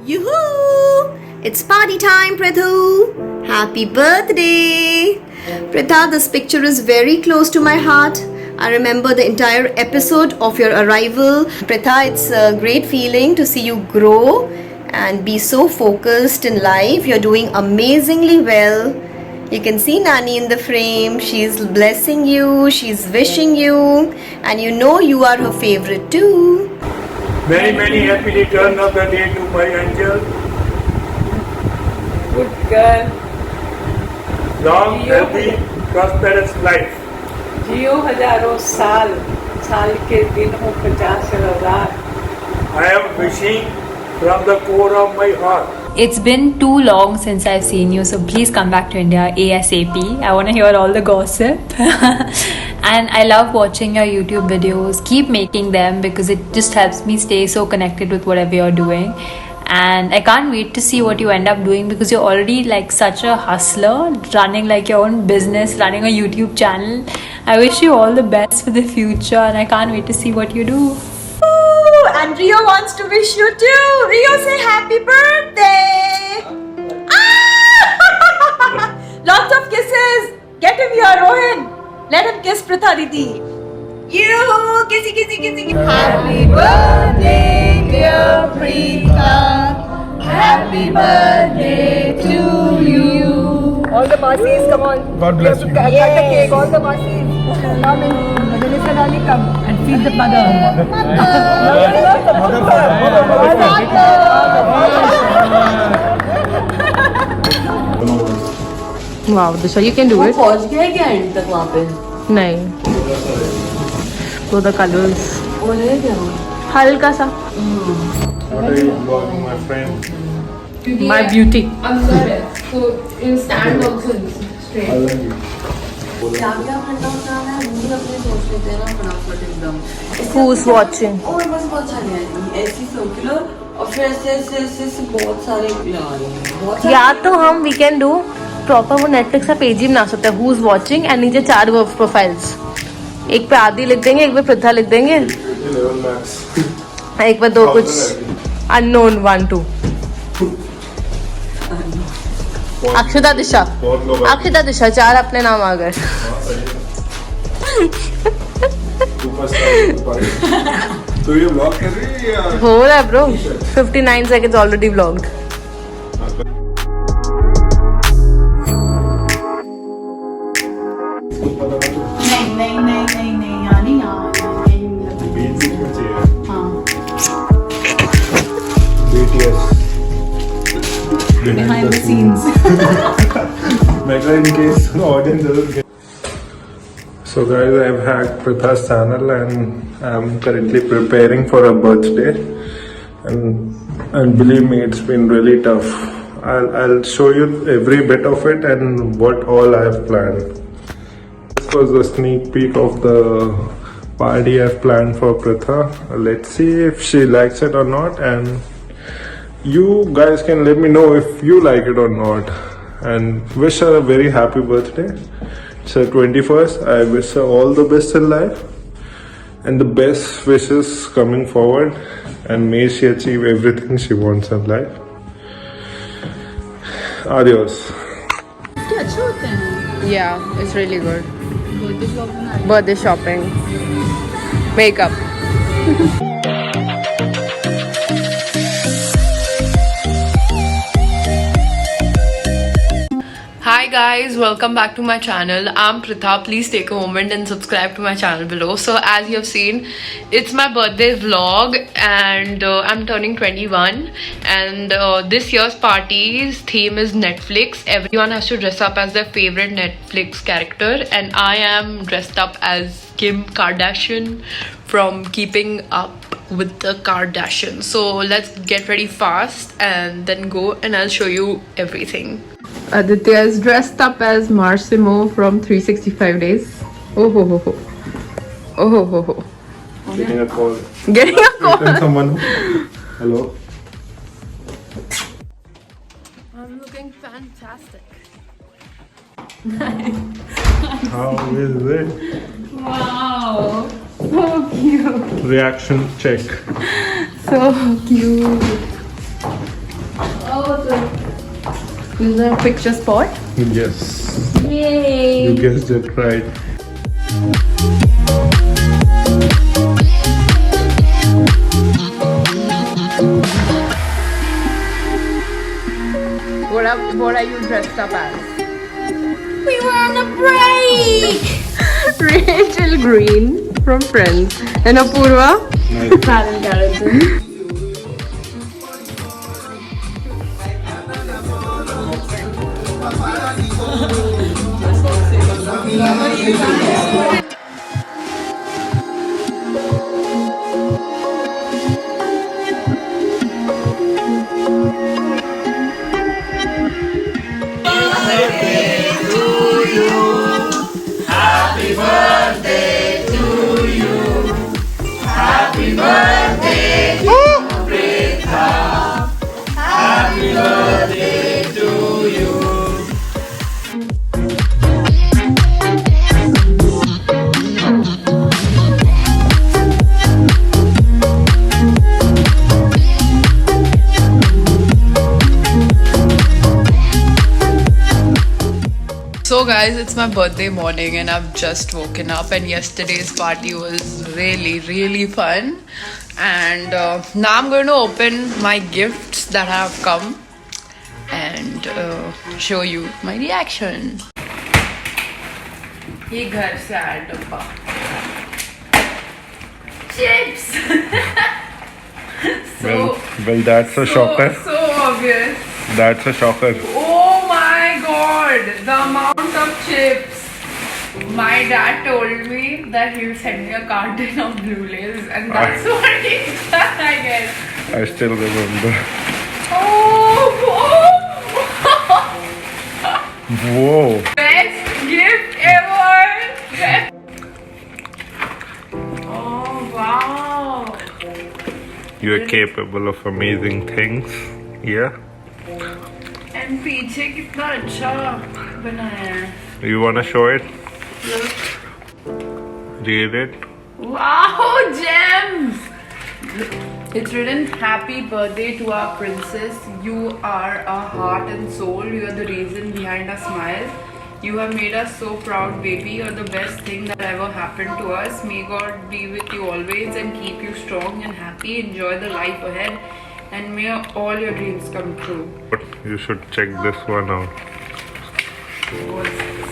Yoo-hoo! It's party time, Prithu! Happy birthday! Pritha, this picture is very close to my heart. I remember the entire episode of your arrival. Pritha, it's a great feeling to see you grow and be so focused in life. You're doing amazingly well. You can see Nani in the frame. She's blessing you, she's wishing you, and you know you are her favorite too. Many happy return of the day to my angel. Good girl. Long, healthy, prosperous life. जियो हजारों साल, साल के दिन हो 50,000. I am wishing from the core of my heart. It's been too long since I've seen you, so please come back to India ASAP. I want to hear all the gossip. And I love watching your YouTube videos. Keep making them because it just helps me stay so connected with whatever you're doing. And I can't wait to see what you end up doing because you're already like such a hustler, running like your own business, running a YouTube channel. I wish you all the best for the future and I can't wait to see what you do. And Rio wants to wish you too. Rio, say happy birthday. Ah! Lots of kisses. Get him here, Rohan. Let him kiss Pritha Didi. You kissy, kissy, kissy. Happy birthday, dear Pritha. Happy birthday to you. All the Masis, come on. God bless you. Cut the cake. All the Masis. Come in. Melissa Rani, come and feed the mother. Wow, Disha, you can do it. पहुंच गया क्या and तक वहाँ पे? नहीं. So the colors. वो रह गया हल्का सा. What are you vlogging, my friend? My beauty. I'm sorry. So in stand also straight. क्या क्या करना होता है मुझे अपने सोच लेते हैं ना फटाफट एकदम. Who's watching? और बस बहुत सारे हैं ऐसी सर्कुलर और फिर ऐसे बहुत सारे आ रहे हैं बहुत सारे. या तो हम we can do प्रॉपर वो नेटफ्लिक्स का पेज ही बना सकते हैं. Who's watching and नीचे 4 वर्क प्रोफाइल्स. एक पे आदि लिख देंगे, एक पे पृथा लिख देंगे, एक पे दो कुछ अननोन 1 2. अक्षता दिशा, अक्षता दिशा 4 अपने नाम आ गए. तो ये व्लॉग कर रही है या हो रहा है ब्रो. 59 seconds already vlogged. नहीं यानी BTS behind the scenes. Mega in case the audience doesn't get. So guys, I've hacked Pritha's channel and I'm currently preparing for her birthday, and believe me, it's been really tough. I'll show you every bit of it and what all I have planned. This was a sneak peek of the party I've planned for Pritha. Let's see if she likes it or not, and you guys can let me know if you like it or not, and wish her a very happy birthday. It's her 21st. I wish her all the best in life and the best wishes coming forward, and may she achieve everything she wants in life. Adios. Yeah, it's really good. Birthday shopping. Makeup. Hi guys, welcome back to my channel. I'm Pritha. Please take a moment and subscribe to my channel below. So as you have seen, it's my birthday vlog and I'm turning 21, and this year's party's theme is Netflix. Everyone has to dress up as their favorite Netflix character, and I am dressed up as Kim Kardashian from Keeping Up with the Kardashians. So let's get ready fast and then go, and I'll show you everything. Aditya is dressed up as Marsimo from 365 Days. Oh ho ho ho. Oh ho ho ho. Getting a call. Getting a call. Can someone? Hello. I'm looking fantastic. How is it? Wow. So cute. Reaction check. So cute. Is there a picture spot? Yes. Yay! You guessed it right. What are you dressed up as? We were on a break! Rachel Green from Friends. And Apurva? Karen Garrison. So guys, it's my birthday morning and I've just woken up, and yesterday's party was really fun. And now I'm going to open my gifts that have come and show you my reaction. ये घर से आया डब्बा chips. Well, that's a shocker. So obvious. That's a shocker. Oh my god, the amount of chips. My dad told me that he will send me a carton of Blue Lays, and that's what he's done, I guess. I still remember. Oh, Whoa. best gift ever. Best. Oh wow. You are capable of amazing things. Yeah. And पीछे कितना अच्छा बनाया है. You wanna show it? Read it. Wow, gems! It's written, "Happy birthday to our princess. You are our heart and soul. You are the reason behind our smile. You have made us so proud, baby. You're the best thing that ever happened to us. May God be with you always and keep you strong and happy. Enjoy the life ahead. And may all your dreams come true." But you should check this one out. What's this?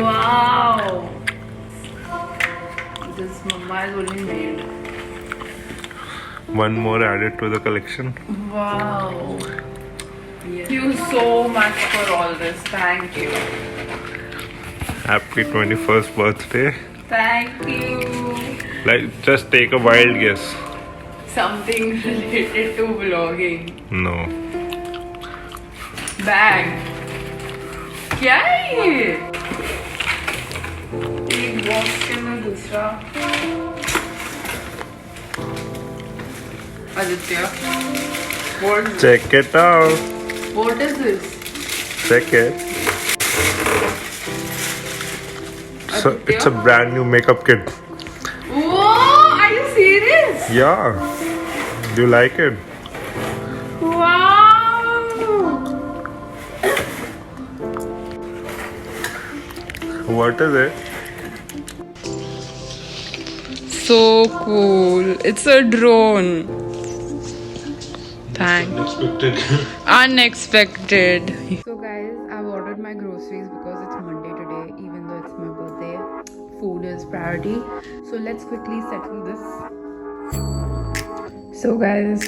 Wow! This mama is only made. One more added to the collection. Wow! Thank you so much for all this. Thank you. Happy 21st birthday. Thank you. Like, just take a wild guess. Something related to vlogging. No. Bag. क्या है ये? एक box के अंदर दूसरा. Aditya. Check it out. What is this? Check it. So it's a brand new makeup kit. Whoa! Are you serious? Yeah. Do you like it? Wow! What is it? So cool. It's a drone. Thanks. Unexpected. So guys, I've ordered my groceries because it's Monday today, even though it's my birthday. Food is priority. So let's quickly settle this. So guys,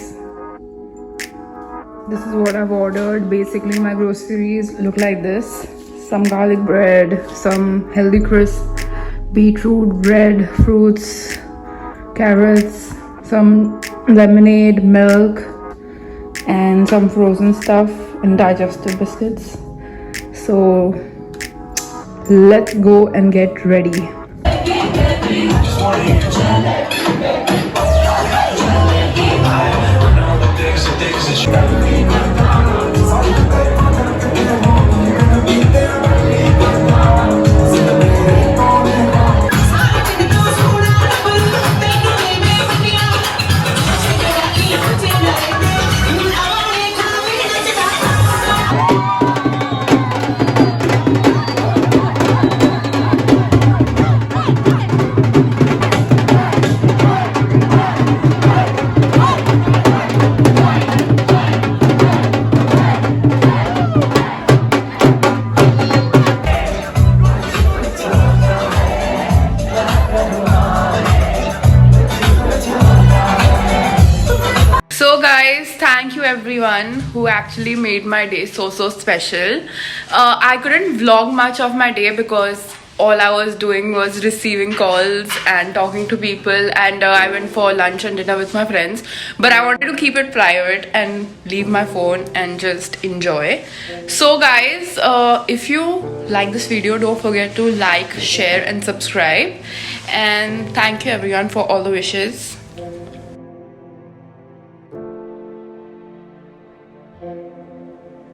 this is what I've ordered. Basically my groceries look like this. Some garlic bread, some healthy crisp, beetroot, bread, fruits, carrots, some lemonade, milk, and some frozen stuff and digestive biscuits. So let's go and get ready. actually made my day so special. I couldn't vlog much of my day because all I was doing was receiving calls and talking to people, and I went for lunch and dinner with my friends. But I wanted to keep it private and leave my phone and just enjoy. So guys, if you like this video, don't forget to like, share and subscribe. And thank you everyone for all the wishes.